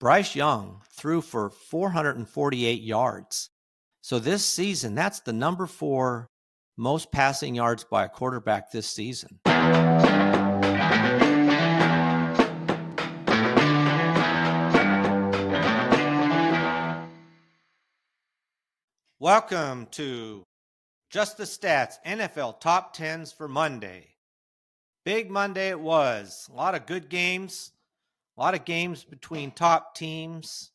Bryce Young threw for 448 yards. So this season, that's the number 4 most passing yards by a quarterback this season. Welcome to Just the Stats NFL Top 10's for Monday. Big Monday it was. A lot of good games, a lot of games between top teams,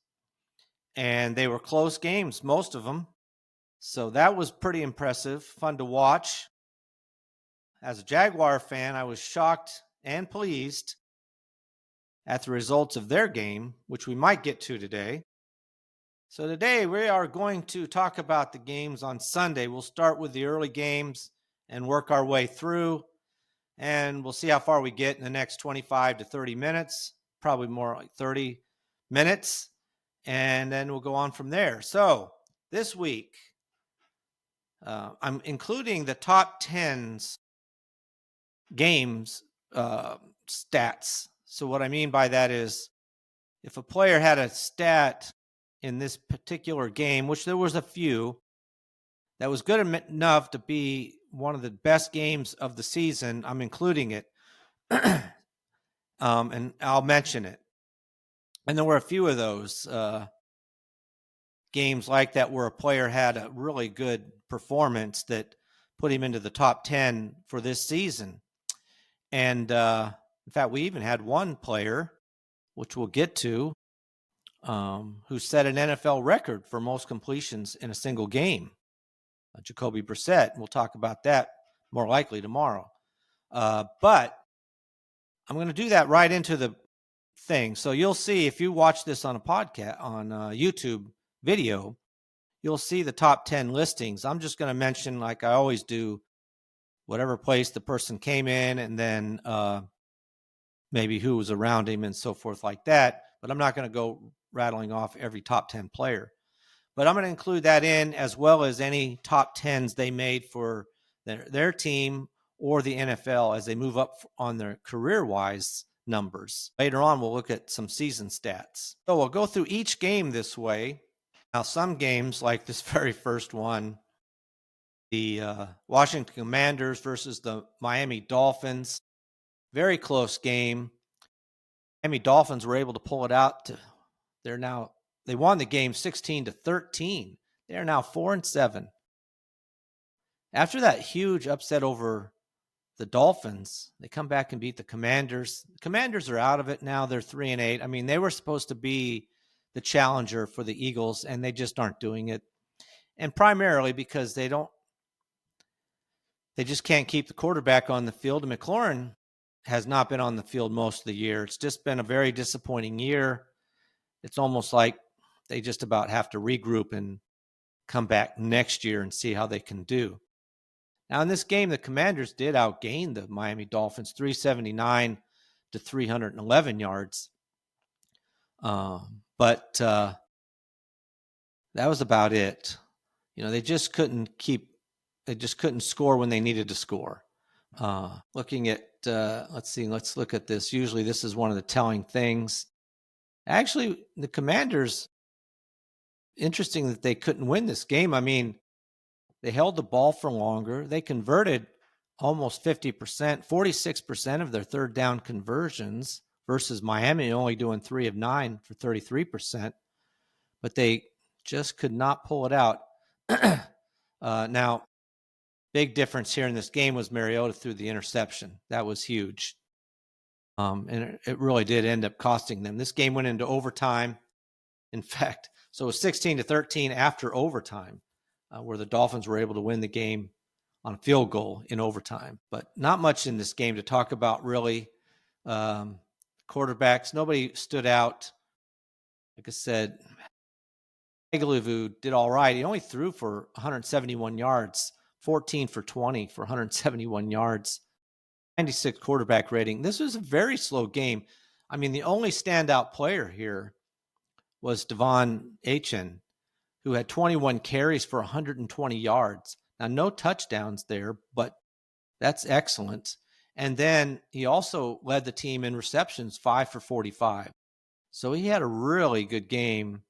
and they were close games, most of them. So that was pretty impressive, fun to watch. As a Jaguar fan, I was shocked and pleased at the results of their game, which we might get to today. So today we are going to talk about the games on Sunday. We'll start with the early games and work our way through, and we'll see how far we get in the next 25 to 30 minutes, probably more like 30 minutes, and then we'll go on from there. So this week, I'm including the top 10's games stats. So what I mean by that is if a player had a stat in this particular game, which there was a few, that was good enough to be one of the best games of the season, I'm including it. And I'll mention it. And there were a few of those games like that where a player had a really good performance that put him into the top 10 for this season. And in fact, we even had one player, which we'll get to, who set an NFL record for most completions in a single game, Jacoby Brissett. We'll talk about that more likely tomorrow. But I'm going to do that right into the thing. So you'll see if you watch this on a podcast, on a YouTube video, you'll see the top 10 listings. I'm just going to mention, like I always do, whatever place the person came in and then maybe who was around him and so forth like that. But I'm not going to go rattling off every top 10 player. But I'm going to include that in as well as any top 10s they made for their team or the NFL as they move up on their career-wise numbers. Later on, we'll look at some season stats. So we'll go through each game this way. Now, some games, like this very first one, the Washington Commanders versus the Miami Dolphins, very close game. Miami Dolphins were able to pull it out. They won the game 16-13. They are now 4-7. After that huge upset over the Dolphins, they come back and beat the Commanders. The Commanders are out of it now. They're 3-8. I mean, they were supposed to be the challenger for the Eagles, and they just aren't doing it. And primarily because they just can't keep the quarterback on the field. And McLaurin has not been on the field most of the year. It's just been a very disappointing year. It's almost like they just about have to regroup and come back next year and see how they can do. Now, in this game, the Commanders did outgain the Miami Dolphins 379 to 311 yards. But that was about it. They just couldn't score when they needed to score. Looking at, let's look at this. Usually this is one of the telling things. Actually, the Commanders, interesting that they couldn't win this game. I mean, they held the ball for longer. They converted almost 50%, 46% of their third down conversions versus Miami only doing 3 of 9 for 33%. But they just could not pull it out. Now, big difference here in this game was Mariota threw the interception. That was huge. And it really did end up costing them. This game went into overtime. In fact, so it was 16-13 after overtime, where the Dolphins were able to win the game on a field goal in overtime. But not much in this game to talk about, really. Quarterbacks, nobody stood out. Like I said, Tagovailoa did all right. He only threw for 171 yards, 14 for 20 for 171 yards, 96 quarterback rating. This was a very slow game. I mean, the only standout player here was Devon Achane, who had 21 carries for 120 yards. Now, no touchdowns there, but that's excellent. And then he also led the team in receptions, 5 for 45. So he had a really good game,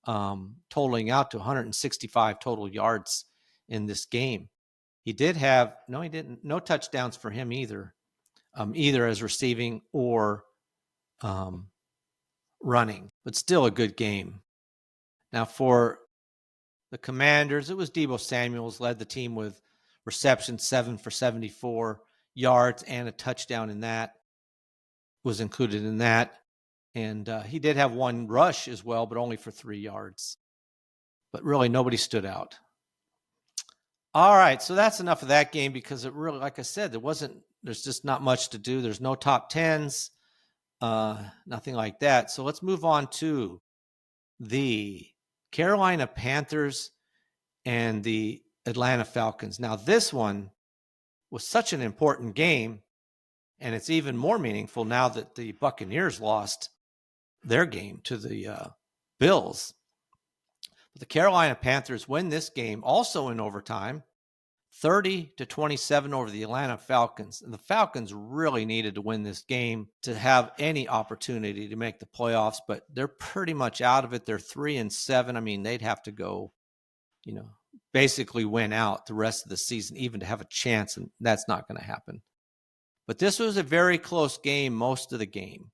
totaling out to 165 total yards in this game. He did have, no, he didn't, no touchdowns for him either, either as receiving or running, but still a good game. Now for the Commanders, it was Deebo Samuels led the team with receptions, 7 for 74 yards, and a touchdown in that was included in that. And he did have one rush as well, but only for 3 yards. But really, nobody stood out. All right, so that's enough of that game because it really, like I said, there's just not much to do. There's no top 10s, nothing like that. So let's move on to the Carolina Panthers and the Atlanta Falcons. Now, this one was such an important game, and it's even more meaningful now that the Buccaneers lost their game to the Bills. But the Carolina Panthers win this game also in overtime, 30-27 over the Atlanta Falcons. And the Falcons really needed to win this game to have any opportunity to make the playoffs, but they're pretty much out of it. They're 3-7. I mean, they'd have to go, basically win out the rest of the season even to have a chance, and that's not going to happen. But this was a very close game most of the game.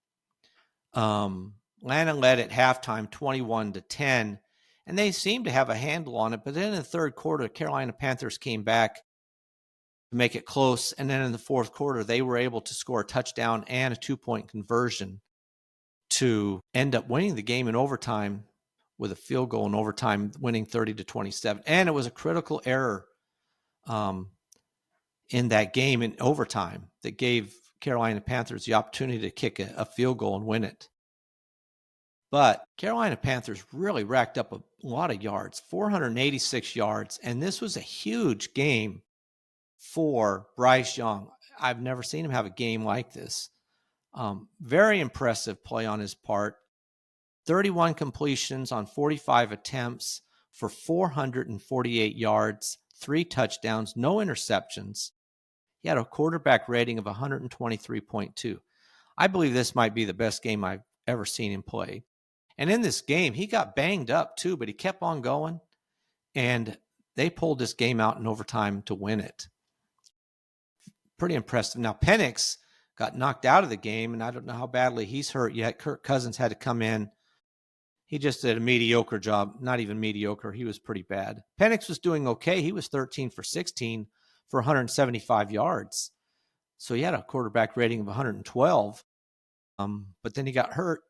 Atlanta led at halftime 21-10, and they seemed to have a handle on it. But then in the third quarter, the Carolina Panthers came back to make it close. And then in the fourth quarter, they were able to score a touchdown and a 2-point conversion to end up winning the game in overtime with a field goal in overtime, winning 30-27. And it was a critical error in that game in overtime that gave Carolina Panthers the opportunity to kick a field goal and win it. But Carolina Panthers really racked up a lot of yards, 486 yards, and this was a huge game for Bryce Young. I've never seen him have a game like this. Very impressive play on his part. 31 completions on 45 attempts for 448 yards, 3 touchdowns, no interceptions. He had a quarterback rating of 123.2. I believe this might be the best game I've ever seen him play. And in this game, he got banged up too, but he kept on going, and they pulled this game out in overtime to win it. Pretty impressive. Now, Penix got knocked out of the game, and I don't know how badly he's hurt yet. Kirk Cousins had to come in. He just did a mediocre job. Not even mediocre. He was pretty bad. Penix was doing okay. He was 13 for 16 for 175 yards. So he had a quarterback rating of 112. But then he got hurt.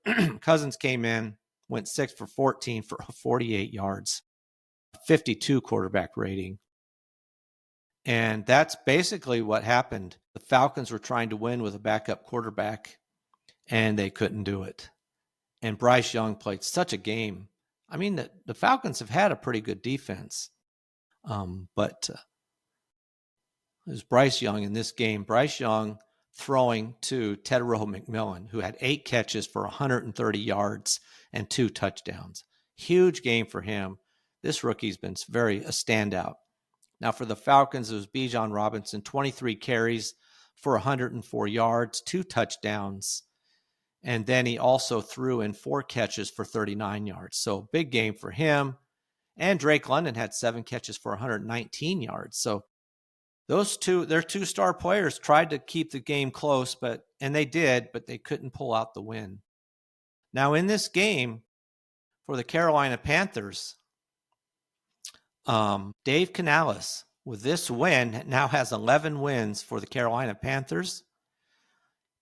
Cousins came in, went 6 for 14 for 48 yards, 52 quarterback rating. And that's basically what happened. The Falcons were trying to win with a backup quarterback, and they couldn't do it. And Bryce Young played such a game. I mean, the Falcons have had a pretty good defense. But it was Bryce Young in this game. Bryce Young throwing to Tedero McMillan, who had 8 catches for 130 yards and 2 touchdowns. Huge game for him. This rookie's been a standout. Now for the Falcons, it was Bijan Robinson, 23 carries for 104 yards, 2 touchdowns. And then he also threw in 4 catches for 39 yards. So big game for him. And Drake London had 7 catches for 119 yards. So those two, their 2-star players, tried to keep the game close, and they did, but they couldn't pull out the win. Now in this game for the Carolina Panthers, Dave Canales, with this win, now has 11 wins for the Carolina Panthers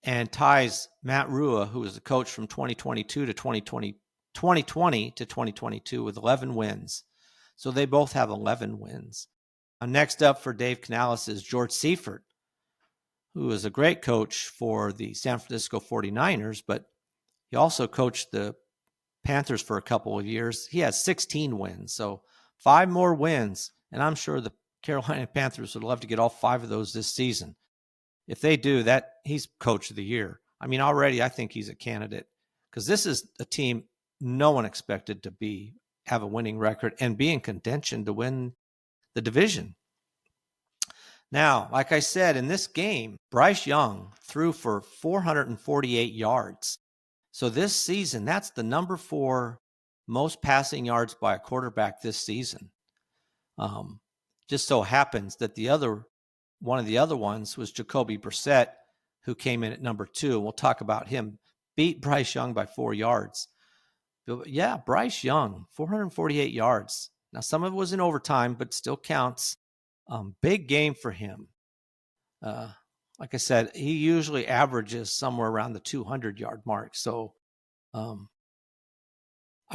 and ties Matt Rua, who was the coach from 2020 to 2022 with 11 wins. So they both have 11 wins. Next up for Dave Canales is George Seifert, who is a great coach for the San Francisco 49ers, but he also coached the Panthers for a couple of years. He has 16 wins, so 5 more wins, and I'm sure the Carolina Panthers would love to get all 5 of those this season. If they do that, he's coach of the year. I mean, already I think he's a candidate because this is a team no one expected to have a winning record and be in contention to win the division. Now, like I said, in this game, Bryce Young threw for 448 yards. So this season, that's the number 4 most passing yards by a quarterback this season. Just so happens that one of the other ones was Jacoby Brissett, who came in at number 2. We'll talk about him. Beat Bryce Young by 4 yards. But yeah, Bryce Young, 448 yards. Now, some of it was in overtime, but still counts. Big game for him. Like I said, he usually averages somewhere around the 200-yard mark. So I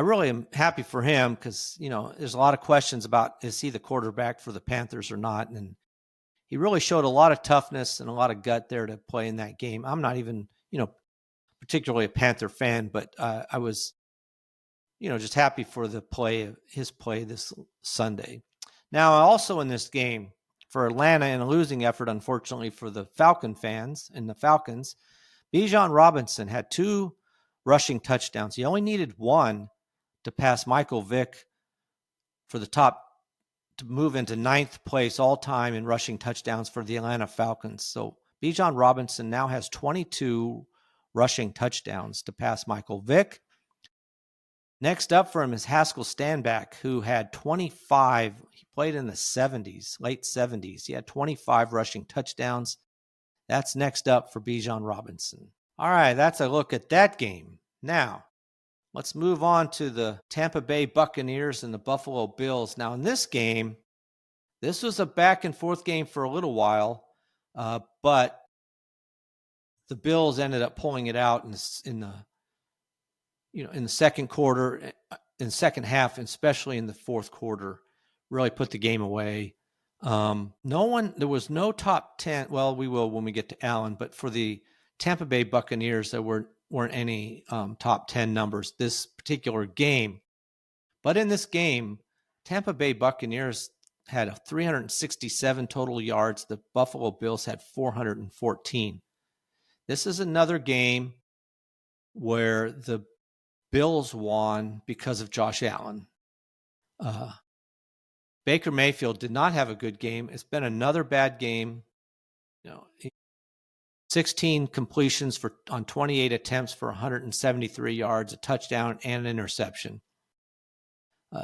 really am happy for him because, there's a lot of questions about is he the quarterback for the Panthers or not? And he really showed a lot of toughness and a lot of gut there to play in that game. I'm not even, particularly a Panther fan, but I was, just happy for his play this Sunday. Now, also in this game for Atlanta in a losing effort, unfortunately for the Falcon fans and the Falcons, Bijan Robinson had 2 rushing touchdowns. He only needed 1 to pass Michael Vick to move into 9th place all time in rushing touchdowns for the Atlanta Falcons. So Bijan Robinson now has 22 rushing touchdowns to pass Michael Vick. Next up for him is Haskell Stanback, who had 25. He played in the 70s, late 70s. He had 25 rushing touchdowns. That's next up for Bijan Robinson. All right, that's a look at that game. Now, let's move on to the Tampa Bay Buccaneers and the Buffalo Bills. Now, in this game, this was a back and forth game for a little while, but the Bills ended up pulling it out in the second quarter, in the second half, and especially in the fourth quarter, really put the game away. There was no top 10. Well, we will when we get to Allen, but for the Tampa Bay Buccaneers, there weren't any top 10 numbers this particular game. But in this game, Tampa Bay Buccaneers had 367 total yards. The Buffalo Bills had 414. This is another game where the Bills won because of Josh Allen. Baker Mayfield did not have a good game. It's been another bad game. 16 completions on 28 attempts for 173 yards, a touchdown, and an interception.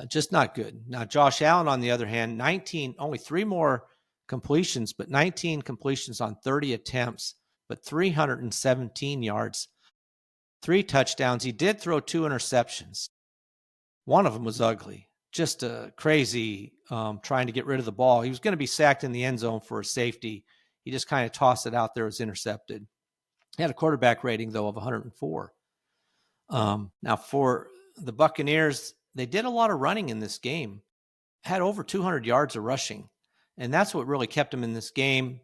Just not good. Now, Josh Allen, on the other hand, only 3 more completions, but 19 completions on 30 attempts, but 317 yards, 3 touchdowns. He did throw 2 interceptions. One of them was ugly. Just crazy trying to get rid of the ball. He was going to be sacked in the end zone for a safety. He just kind of tossed it out there. It was intercepted. He had a quarterback rating, though, of 104. Now, for the Buccaneers, they did a lot of running in this game. Had over 200 yards of rushing. And that's what really kept him in this game.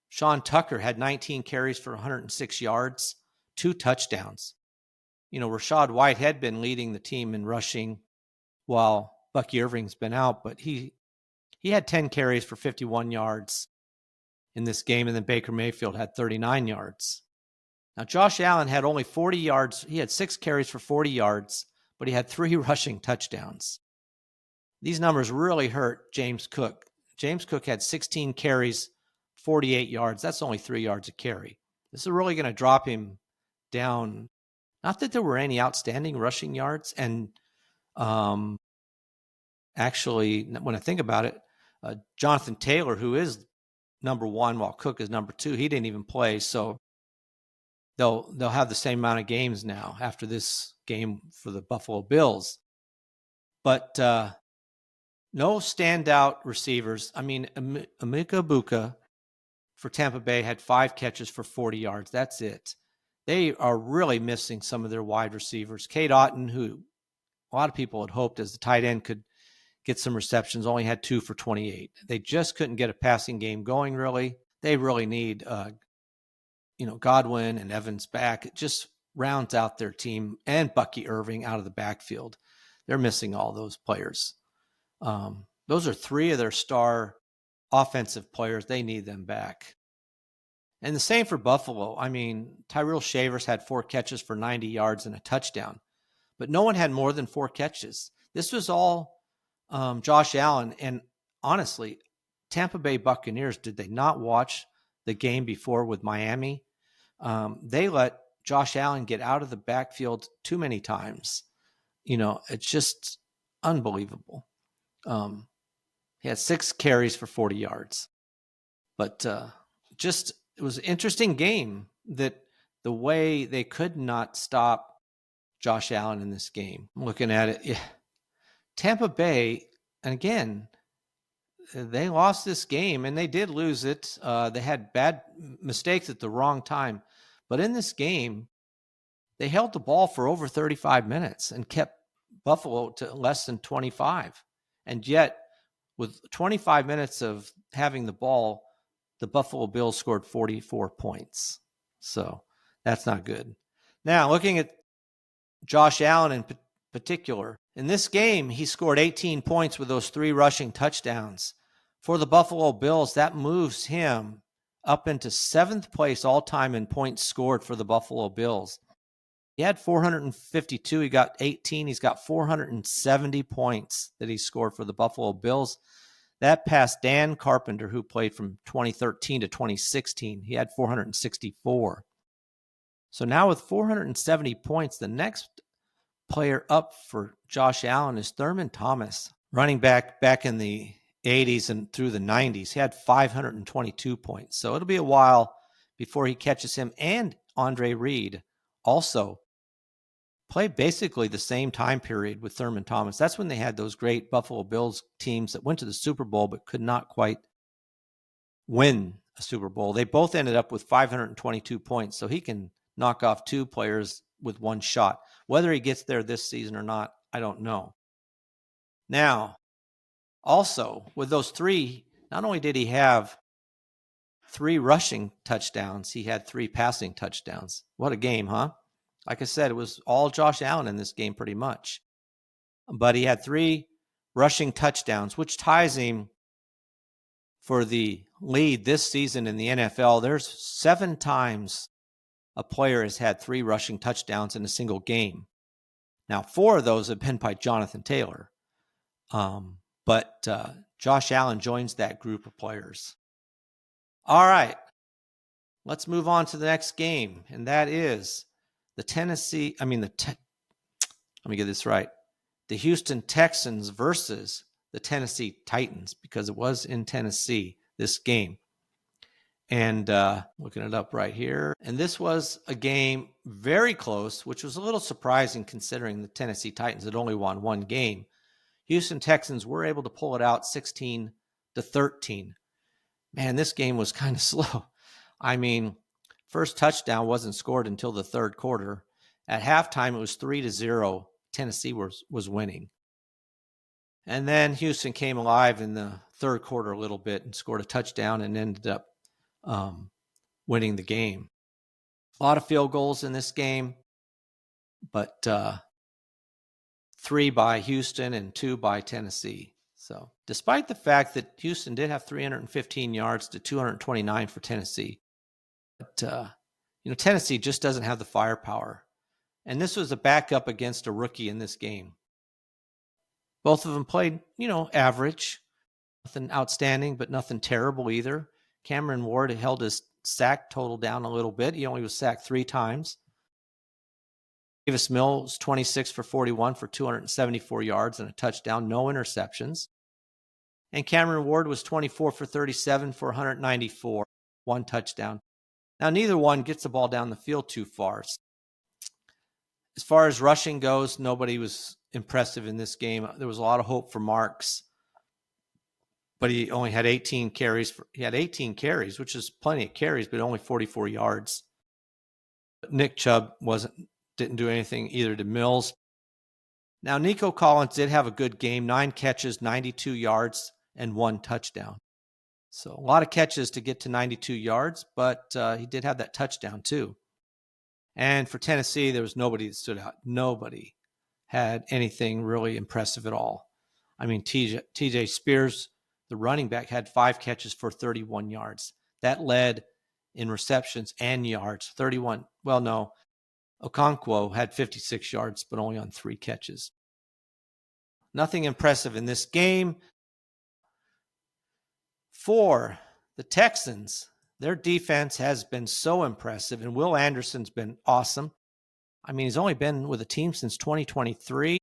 Sean Tucker had 19 carries for 106 yards, 2 touchdowns. Rashad White had been leading the team in rushing while Bucky Irving's been out, but he had 10 carries for 51 yards in this game, and then Baker Mayfield had 39 yards. Now, Josh Allen had only 40 yards. He had 6 carries for 40 yards, but he had 3 rushing touchdowns. These numbers really hurt James Cook. James Cook had 16 carries, 48 yards. That's only 3 yards a carry. This is really going to drop him down. Not that there were any outstanding rushing yards. And actually, when I think about it, Jonathan Taylor, who is number 1 while Cook is number 2, he didn't even play. So they'll have the same amount of games now after this game for the Buffalo Bills. But no standout receivers. I mean, Emeka Egbuka for Tampa Bay had 5 catches for 40 yards. That's it. They are really missing some of their wide receivers. Cade Otton, who a lot of people had hoped as the tight end could get some receptions, only had 2 for 28. They just couldn't get a passing game going, really. They really need, Godwin and Evans back. It just rounds out their team, and Bucky Irving out of the backfield. They're missing all those players. Those are 3 of their star offensive players. They need them back. And the same for Buffalo. I mean, Tyrell Shavers had 4 catches for 90 yards and a touchdown, but no one had more than 4 catches. This was all Josh Allen. And honestly, Tampa Bay Buccaneers, did they not watch the game before with Miami? They let Josh Allen get out of the backfield too many times. It's just unbelievable. He had 6 carries for 40 yards. But it was an interesting game, that the way they could not stop Josh Allen in this game. I'm looking at it. Yeah. Tampa Bay, and again, they lost this game, and they did lose it. They had bad mistakes at the wrong time. But in this game, they held the ball for over 35 minutes and kept Buffalo to less than 25. And yet, with 25 minutes of having the ball, the Buffalo Bills scored 44 points. So that's not good. Now, looking at Josh Allen in particular, in this game, he scored 18 points with those 3 rushing touchdowns. For the Buffalo Bills, that moves him up into 7th place all-time in points scored for the Buffalo Bills. He had 452. He got 18. He's got 470 points that he scored for the Buffalo Bills. That passed Dan Carpenter, who played from 2013 to 2016. He had 464. So now with 470 points, the next player up for Josh Allen is Thurman Thomas, running back in the 80s and through the 90s. He had 522 points. So it'll be a while before he catches him. And Andre Reed also played basically the same time period with Thurman Thomas. That's when they had those great Buffalo Bills teams that went to the Super Bowl but could not quite win a Super Bowl. They both ended up with 522 points, so he can knock off 2 players with 1 shot. Whether he gets there this season or not, I don't know. Now, also, with those 3, not only did he have 3 rushing touchdowns, he had 3 passing touchdowns. What a game, huh? Like I said, it was all Josh Allen in this game pretty much. But he had 3 rushing touchdowns, which ties him for the lead this season in the NFL. There's 7 times a player has had 3 rushing touchdowns in a single game. Now, 4 of those have been by Jonathan Taylor. But Josh Allen joins that group of players. All right. Let's move on to the next game, and that is let me get this right. The Houston Texans versus the Tennessee Titans, because it was in Tennessee, this game. And looking it up right here. And this was a game very close, which was a little surprising considering the Tennessee Titans had only won 1 game. Houston Texans were able to pull it out 16-13. Man, this game was kind of slow. I mean, first touchdown wasn't scored until the 3rd quarter. At halftime, it was 3-0. Tennessee was winning. And then Houston came alive in the 3rd quarter a little bit and scored a touchdown and ended up winning the game. A lot of field goals in this game, but 3 by Houston and 2 by Tennessee. So despite the fact that Houston did have 315 yards to 229 for Tennessee, but Tennessee just doesn't have the firepower. And this was a backup against a rookie in this game. Both of them played, average. Nothing outstanding, but nothing terrible either. Cameron Ward held his sack total down a little bit. He only was sacked 3 times. Davis Mills, 26 for 41 for 274 yards and a touchdown, no interceptions. And Cameron Ward was 24 for 37 for 194, 1 touchdown. Now, neither one gets the ball down the field too far. As far as rushing goes, nobody was impressive in this game. There was a lot of hope for Marks, but he only had 18 carries. He had 18 carries, which is plenty of carries, but only 44 yards. But Nick Chubb didn't do anything either to Mills. Now, Nico Collins did have a good game, 9 catches, 92 yards, and 1 touchdown. So a lot of catches to get to 92 yards, but he did have that touchdown too. And for Tennessee, there was nobody that stood out. Nobody had anything really impressive at all. I mean, TJ Spears, the running back, had 5 catches for 31 yards. That led in receptions and yards, 31. Well, no, Okonkwo had 56 yards, but only on 3 catches. Nothing impressive in this game. For the Texans, Their defense has been so impressive, and Will Anderson's been awesome. I mean, he's only been with the team since 2023.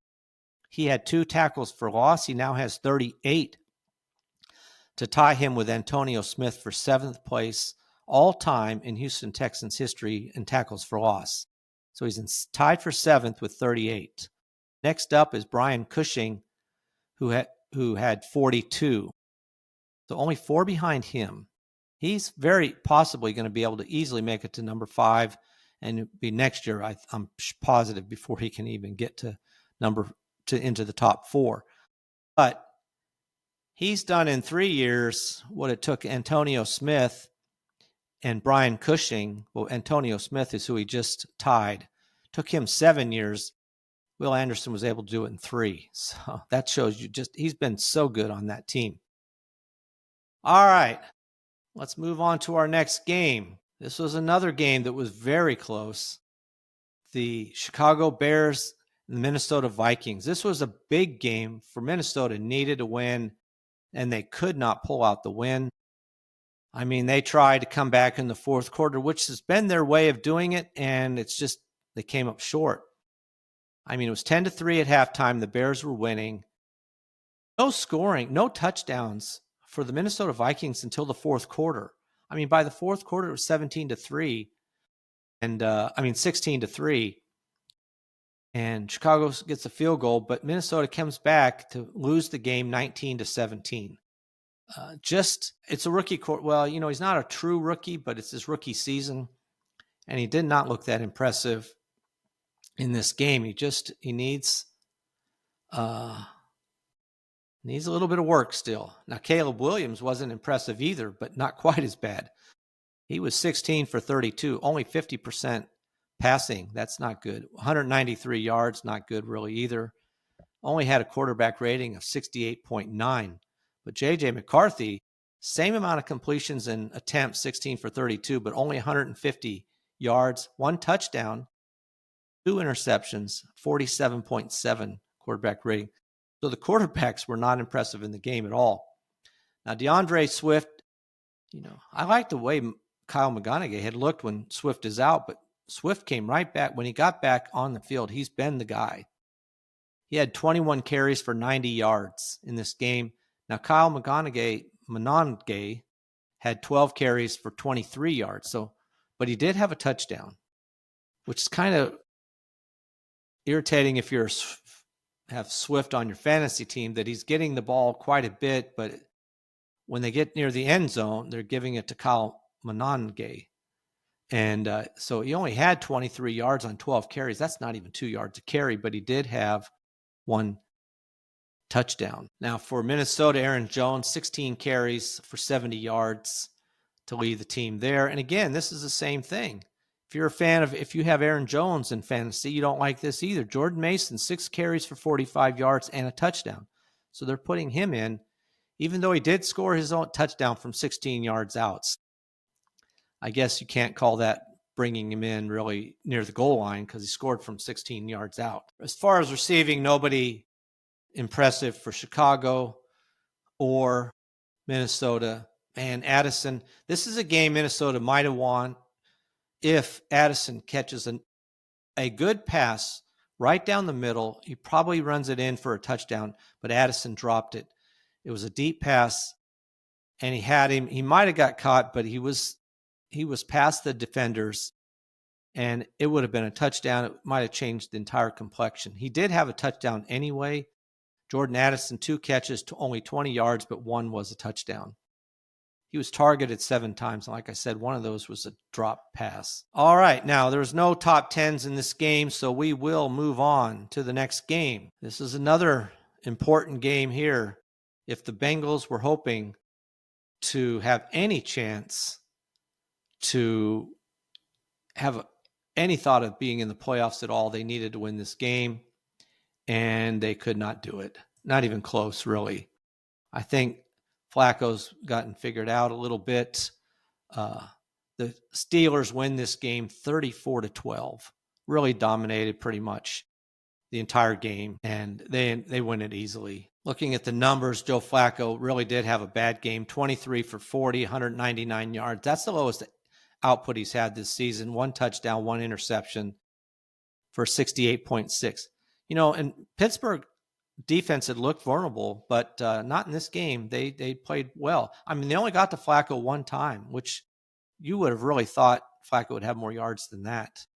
He had 2 tackles for loss. He now has 38 to tie him with Antonio Smith for 7th place all time in Houston Texans history in tackles for loss. So he's tied for 7th with 38. Next up is Brian Cushing, who had 42. So only 4 behind him. He's very possibly going to be able to easily make it to number 5 and be next year, I'm positive, before he can even get to into the top 4. But he's done in 3 years what it took Antonio Smith and Brian Cushing. Well, Antonio Smith is who he just tied. Took him 7 years. Will Anderson was able to do it in 3. So that shows you he's been so good on that team. All right, let's move on to our next game. This was another game that was very close. The Chicago Bears and the Minnesota Vikings. This was a big game for Minnesota. Needed a win, and they could not pull out the win. I mean, they tried to come back in the 4th quarter, which has been their way of doing it, and it's just they came up short. I mean, it was 10-3 at halftime. The Bears were winning. No scoring, no touchdowns for the Minnesota Vikings until the 4th quarter. I mean, by the 4th quarter, it was 17-3, and 16-3. And Chicago gets a field goal, but Minnesota comes back to lose the game 19-17. It's a rookie court. Well, he's not a true rookie, but it's his rookie season, and he did not look that impressive in this game. He needs a little bit of work still. Now, Caleb Williams wasn't impressive either, but not quite as bad. He was 16 for 32, only 50% passing. That's not good. 193 yards, not good really either. Only had a quarterback rating of 68.9. But J.J. McCarthy, same amount of completions and attempts, 16 for 32, but only 150 yards, 1 touchdown, 2 interceptions, 47.7 quarterback rating. So the quarterbacks were not impressive in the game at all. Now, DeAndre Swift, I like the way Kyle McGonaghy had looked when Swift is out, but Swift came right back. When he got back on the field, he's been the guy. He had 21 carries for 90 yards in this game. Now, Kyle McGonaghy had 12 carries for 23 yards. But he did have a touchdown, which is kind of irritating if you have Swift on your fantasy team, that he's getting the ball quite a bit, but when they get near the end zone, they're giving it to Kyle McGonaghy. And so he only had 23 yards on 12 carries. That's not even 2 yards a carry, but he did have 1 touchdown. Now for Minnesota, Aaron Jones, 16 carries for 70 yards to lead the team there. And again, this is the same thing. If you have Aaron Jones in fantasy, you don't like this either. Jordan Mason, 6 carries for 45 yards and a touchdown. So they're putting him in, even though he did score his own touchdown from 16 yards out. I guess you can't call that bringing him in really near the goal line because he scored from 16 yards out. As far as receiving, nobody impressive for Chicago or Minnesota. And Addison, this is a game Minnesota might have won if Addison catches a good pass right down the middle. He probably runs it in for a touchdown, but Addison dropped it. It was a deep pass, and he had him. He might have got caught, but he was past the defenders, and it would have been a touchdown. It might have changed the entire complexion. He did have a touchdown anyway. Jordan Addison, 2 catches to only 20 yards, but 1 was a touchdown. He was targeted 7 times. And like I said, 1 of those was a drop pass. All right. Now, there's no top 10s in this game, so we will move on to the next game. This is another important game here. If the Bengals were hoping to have any chance to have any thought of being in the playoffs at all, they needed to win this game, and they could not do it. Not even close, really. I think Flacco's gotten figured out a little bit. The Steelers win this game 34-12. Really dominated pretty much the entire game, and they win it easily. Looking at the numbers, Joe Flacco really did have a bad game. 23 for 40, 199 yards. That's the lowest output he's had this season. 1 touchdown, 1 interception for 68.6. And Pittsburgh defense had looked vulnerable, but not in this game. They played well. I mean, they only got to Flacco 1 time, which you would have really thought Flacco would have more yards than that,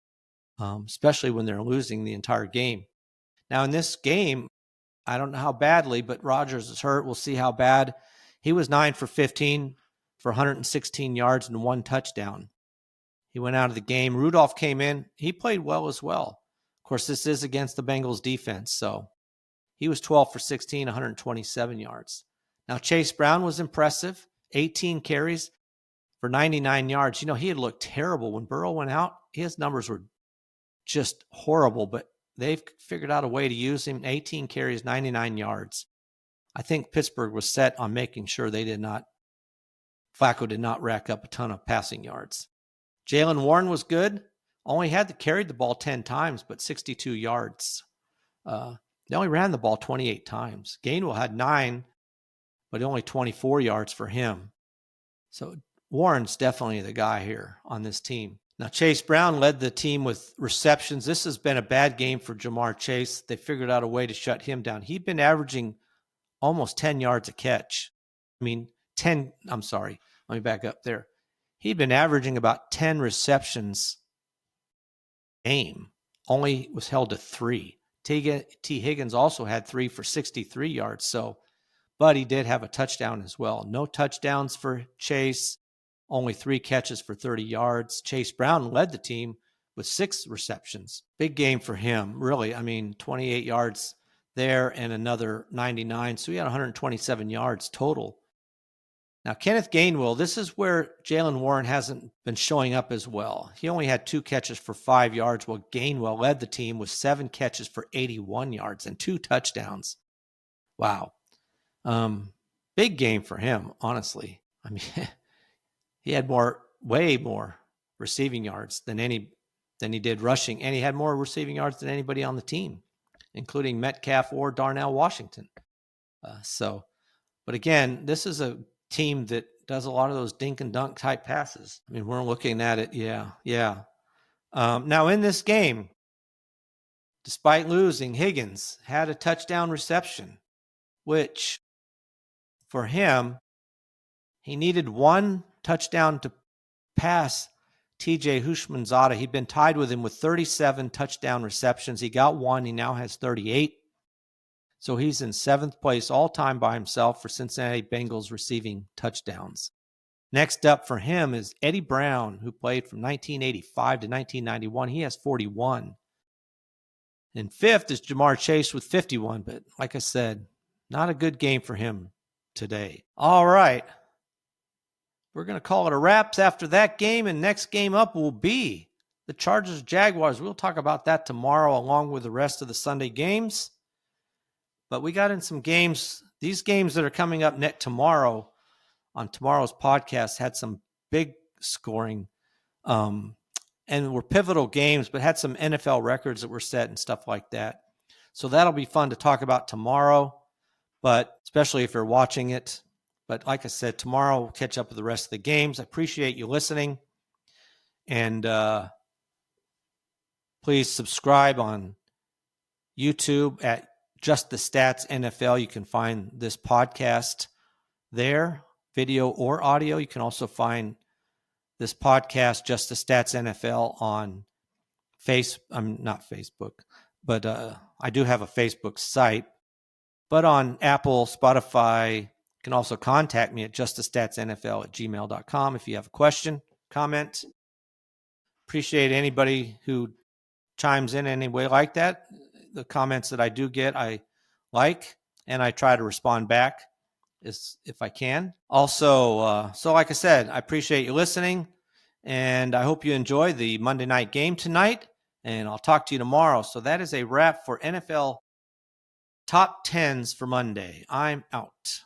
especially when they're losing the entire game. Now, in this game, I don't know how badly, but Rodgers is hurt. We'll see how bad. He was 9 for 15 for 116 yards and 1 touchdown. He went out of the game. Rudolph came in. He played well as well. Of course, this is against the Bengals defense, so he was 12 for 16, 127 yards. Now, Chase Brown was impressive. 18 carries for 99 yards. He had looked terrible when Burrow went out. His numbers were just horrible, but they've figured out a way to use him. 18 carries, 99 yards. I think Pittsburgh was set on making sure Flacco did not rack up a ton of passing yards. Jaylen Warren was good. Only had to carry the ball 10 times, but 62 yards. They only ran the ball 28 times. Gainwell had 9, but only 24 yards for him. So Warren's definitely the guy here on this team. Now, Chase Brown led the team with receptions. This has been a bad game for Jamar Chase. They figured out a way to shut him down. He'd been averaging almost 10 yards a catch. Let me back up there. He'd been averaging about 10 receptions a game, only was held to 3. T. Higgins also had 3 for 63 yards, but he did have a touchdown as well. No touchdowns for Chase. Only 3 catches for 30 yards. Chase Brown led the team with 6 receptions. Big game for him, really. 28 yards there and another 99. So he had 127 yards total. Now, Kenneth Gainwell, this is where Jaylen Warren hasn't been showing up as well. He only had 2 catches for 5 yards, while Gainwell led the team with 7 catches for 81 yards and 2 touchdowns. Wow. Big game for him, honestly. He had way more receiving yards than he did rushing, and he had more receiving yards than anybody on the team, including Metcalf or Darnell Washington. But again, this is a team that does a lot of those dink and dunk type passes. We're looking at it. Yeah. Now in this game, despite losing, Higgins had a touchdown reception, which for him, he needed 1 touchdown to pass TJ Houshmandzadeh. He'd been tied with him with 37 touchdown receptions. He got 1. He now has 38. So he's in 7th place all time by himself for Cincinnati Bengals receiving touchdowns. Next up for him is Eddie Brown, who played from 1985 to 1991. He has 41. And 5th is Jamar Chase with 51. But like I said, not a good game for him today. All right. We're going to call it a wrap after that game, and next game up will be the Chargers-Jaguars. We'll talk about that tomorrow along with the rest of the Sunday games. But we got in some games. These games that are coming up tomorrow on tomorrow's podcast had some big scoring and were pivotal games, but had some NFL records that were set and stuff like that. So that'll be fun to talk about tomorrow, but especially if you're watching it. But like I said, tomorrow we'll catch up with the rest of the games. I appreciate you listening. And please subscribe on YouTube at Just the Stats NFL. You can find this podcast there, video or audio. You can also find this podcast, Just the Stats NFL, on not Facebook, but I do have a Facebook site. But on Apple, Spotify, you can also contact me at justthestatsnfl@gmail.com if you have a question, comment. Appreciate anybody who chimes in any way like that. The comments that I do get, I like, and I try to respond back if I can. Also, so like I said, I appreciate you listening, and I hope you enjoy the Monday night game tonight, and I'll talk to you tomorrow. So that is a wrap for NFL Top 10's for Monday. I'm out.